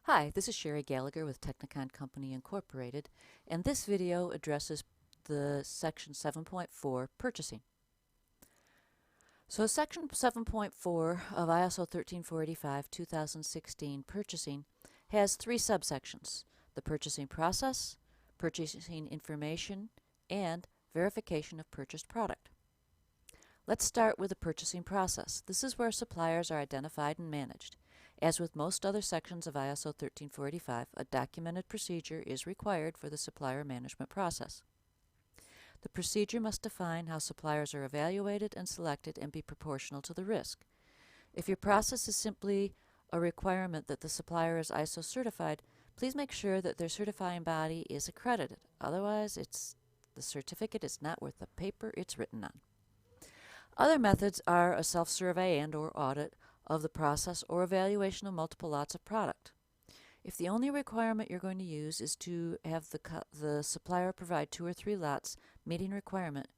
Hi, this is Sherry Gallagher with Technicon Company Incorporated, and this video addresses the Section 7.4 Purchasing. So Section 7.4 of ISO 13485-2016 Purchasing has three subsections: the purchasing process, purchasing information, and verification of purchased product. Let's start with the purchasing process. This is where suppliers are identified and managed. As with most other sections of ISO 13485, a documented procedure is required for the supplier management process. The procedure must define how suppliers are evaluated and selected and be proportional to the risk. If your process is simply a requirement that the supplier is ISO certified, please make sure that their certifying body is accredited. Otherwise, the certificate is not worth the paper it's written on. Other methods are a self-survey and/or audit of the process or evaluation of multiple lots of product. If the only requirement you're going to use is to have the supplier provide 2 or 3 lots meeting requirement,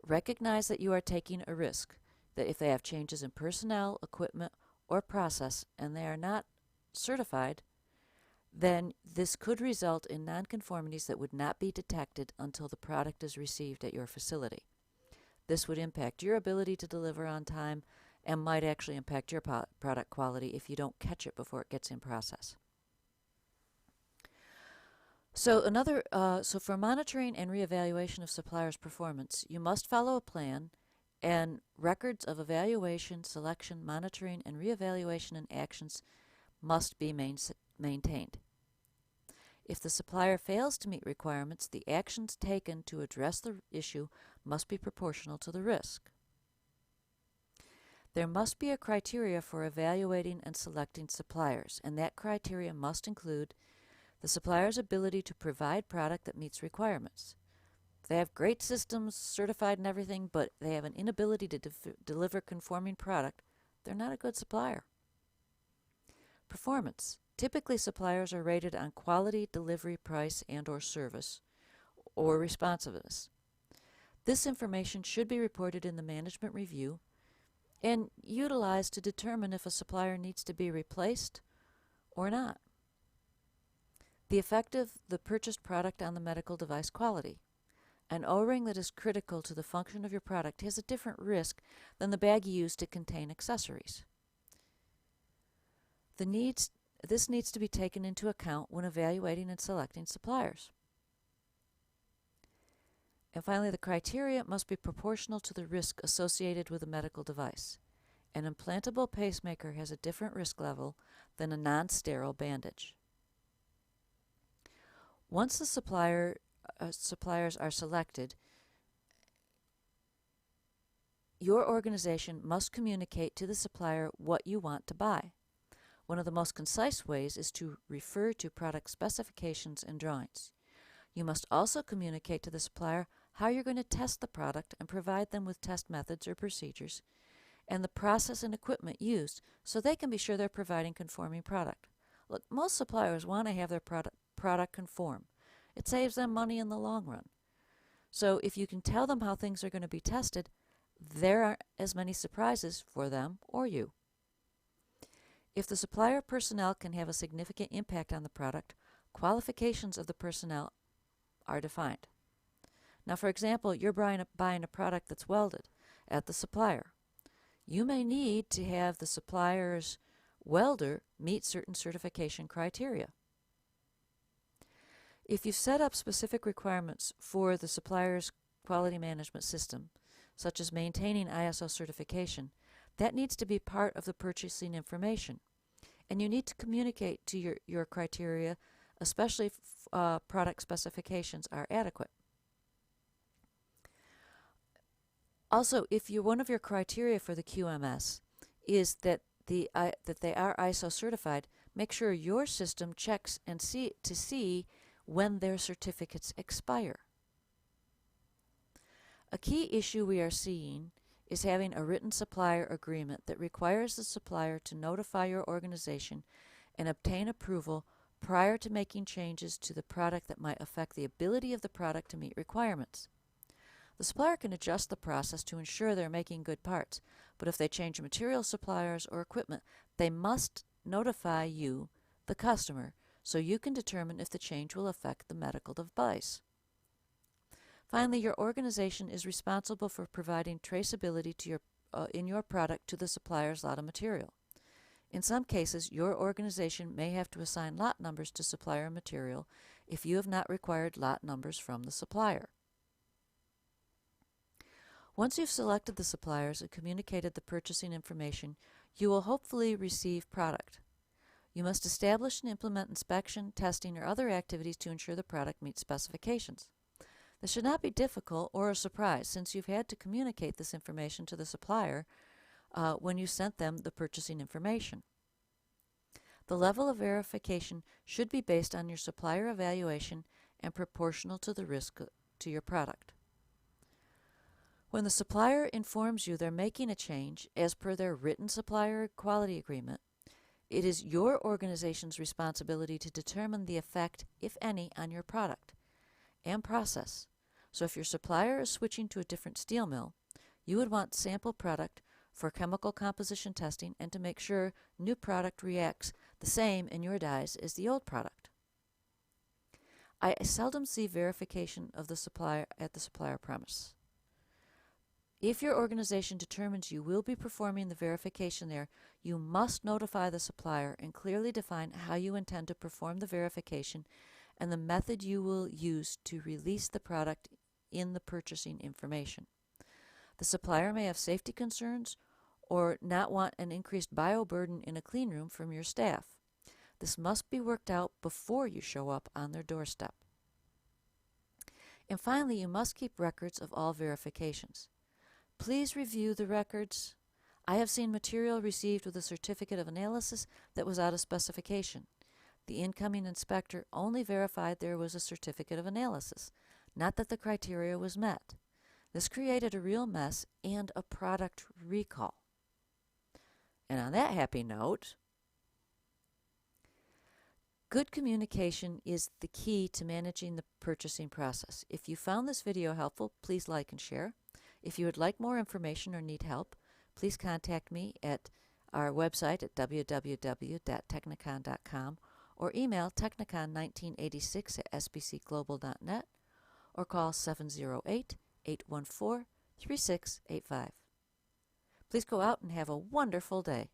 recognize that you are taking a risk, that if they have changes in personnel, equipment, or process and they are not certified, then this could result in nonconformities that would not be detected until the product is received at your facility. This would impact your ability to deliver on time and might actually impact your product quality if you don't catch it before it gets in process. So for monitoring and reevaluation of suppliers' performance, you must follow a plan, and records of evaluation, selection, monitoring, and reevaluation and actions must be maintained. If the supplier fails to meet requirements, the actions taken to address the issue must be proportional to the risk. There must be a criteria for evaluating and selecting suppliers, and that criteria must include the supplier's ability to provide product that meets requirements. If they have great systems, certified and everything, but they have an inability to deliver conforming product, they're not a good supplier. Performance. Typically, suppliers are rated on quality, delivery, price, and/or service, or responsiveness. This information should be reported in the management review and utilized to determine if a supplier needs to be replaced or not. The effect of the purchased product on the medical device quality. An O-ring that is critical to the function of your product has a different risk than the bag you use to contain accessories. This needs to be taken into account when evaluating and selecting suppliers. And finally, the criteria must be proportional to the risk associated with a medical device. An implantable pacemaker has a different risk level than a non-sterile bandage. Once the suppliers are selected, your organization must communicate to the supplier what you want to buy. One of the most concise ways is to refer to product specifications and drawings. You must also communicate to the supplier how you're going to test the product and provide them with test methods or procedures and the process and equipment used so they can be sure they're providing conforming product. Look, most suppliers want to have their product conform. It saves them money in the long run. So if you can tell them how things are going to be tested, there aren't as many surprises for them or you. If the supplier personnel can have a significant impact on the product, qualifications of the personnel are defined. Now, for example, you're buying a product that's welded at the supplier. You may need to have the supplier's welder meet certain certification criteria. If you set up specific requirements for the supplier's quality management system, such as maintaining ISO certification, that needs to be part of the purchasing information. And you need to communicate to your criteria, especially if product specifications are adequate. Also, if one of your criteria for the QMS is that they are ISO certified, make sure your system checks and see when their certificates expire. A key issue we are seeing is having a written supplier agreement that requires the supplier to notify your organization and obtain approval prior to making changes to the product that might affect the ability of the product to meet requirements. The supplier can adjust the process to ensure they're making good parts, but if they change material suppliers or equipment, they must notify you the customer, so you can determine if the change will affect the medical device. Finally, your organization is responsible for providing traceability to in your product to the supplier's lot of material. In some cases, your organization may have to assign lot numbers to supplier material if you have not required lot numbers from the supplier. Once you've selected the suppliers and communicated the purchasing information, you will hopefully receive product. You must establish and implement inspection, testing, or other activities to ensure the product meets specifications. This should not be difficult or a surprise, since you've had to communicate this information to the supplier when you sent them the purchasing information. The level of verification should be based on your supplier evaluation and proportional to the risk to your product. When the supplier informs you they're making a change as per their written supplier quality agreement, it is your organization's responsibility to determine the effect, if any, on your product and process. So if your supplier is switching to a different steel mill, you would want sample product for chemical composition testing and to make sure new product reacts the same in your dies as the old product. I seldom see verification of the supplier at the supplier premise. If your organization determines you will be performing the verification there, you must notify the supplier and clearly define how you intend to perform the verification and the method you will use to release the product in the purchasing information. The supplier may have safety concerns or not want an increased bioburden in a clean room from your staff. This must be worked out before you show up on their doorstep. And finally, you must keep records of all verifications. Please review the records. I have seen material received with a certificate of analysis that was out of specification. The incoming inspector only verified there was a certificate of analysis, not that the criteria was met. This created a real mess and a product recall. And on that happy note, good communication is the key to managing the purchasing process. If you found this video helpful, please like and share. If you would like more information or need help, please contact me at our website at www.technicon.com or email technicon1986 at sbcglobal.net or call 708-814-3685. Please go out and have a wonderful day.